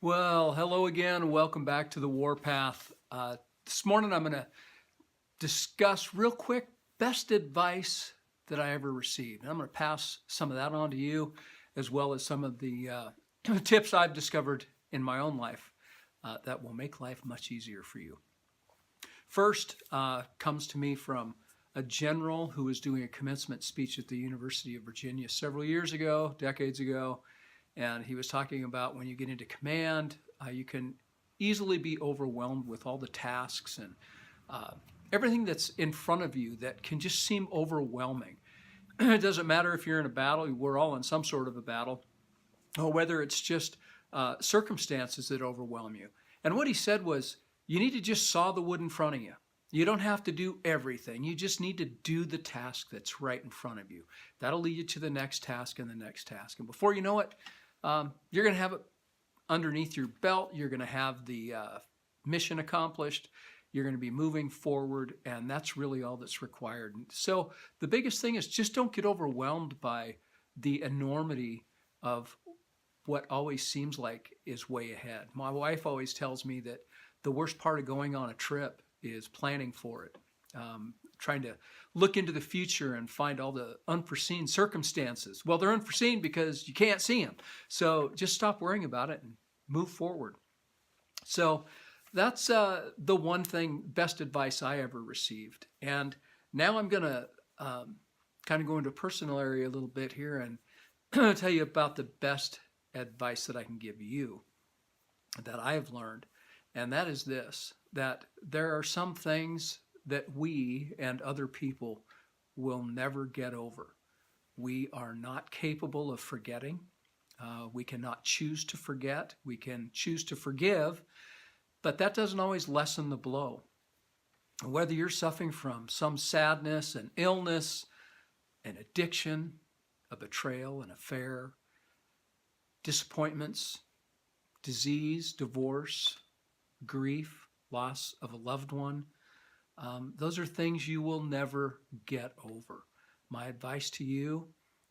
Well, hello again. Welcome back to the Warpath. This morning I'm going to discuss real quick best advice that I ever received. And I'm going to pass some of that on to you, as well as some of the tips I've discovered in my own life that will make life much easier for you. First comes to me from a general who was doing a commencement speech at the University of Virginia several years ago, decades ago. And he was talking about when you get into command, you can easily be overwhelmed with all the tasks and everything that's in front of you that can just seem overwhelming. It doesn't matter if you're in a battle, we're all in some sort of a battle, or whether it's just circumstances that overwhelm you. And what he said was, you need to just saw the wood in front of you. You don't have to do everything. You just need to do the task that's right in front of you. That'll lead you to the next task and the next task. And before you know it, you're going to have it underneath your belt. You're going to have the mission accomplished. You're going to be moving forward, and that's really all that's required. So the biggest thing is just don't get overwhelmed by the enormity of what always seems like is way ahead. My wife always tells me that the worst part of going on a trip is planning for it. Trying to look into the future and find all the unforeseen circumstances. Well, they're unforeseen because you can't see them. So just stop worrying about it and move forward. So that's the one thing, best advice I ever received. And now I'm going to kind of go into a personal area a little bit here and tell you about the best advice that I can give you that I have learned. And that is this, that there are some things that we and other people will never get over. We are not capable of forgetting. We cannot choose to forget. We can choose to forgive, but that doesn't always lessen the blow. Whether you're suffering from some sadness, an illness, an addiction, a betrayal, an affair, disappointments, disease, divorce, grief, loss of a loved one, those are things you will never get over. My advice to you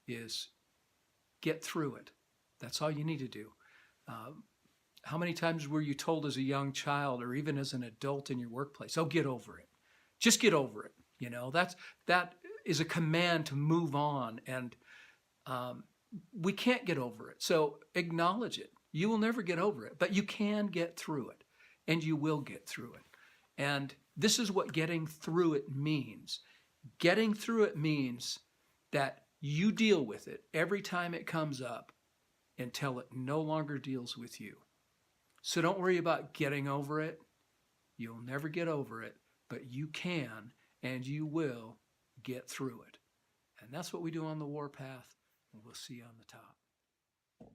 is get through it. That's all you need to do. How many times were you told as a young child or even as an adult in your workplace, oh, get over it. Just get over it. You know, that is a command to move on, and we can't get over it. So acknowledge it. You will never get over it, but you can get through it, and you will get through it. And this is what getting through it means. Getting through it means that you deal with it every time it comes up until it no longer deals with you. So don't worry about getting over it. You'll never get over it, but you can and you will get through it. And that's what we do on the Warpath, and we'll see you on the top.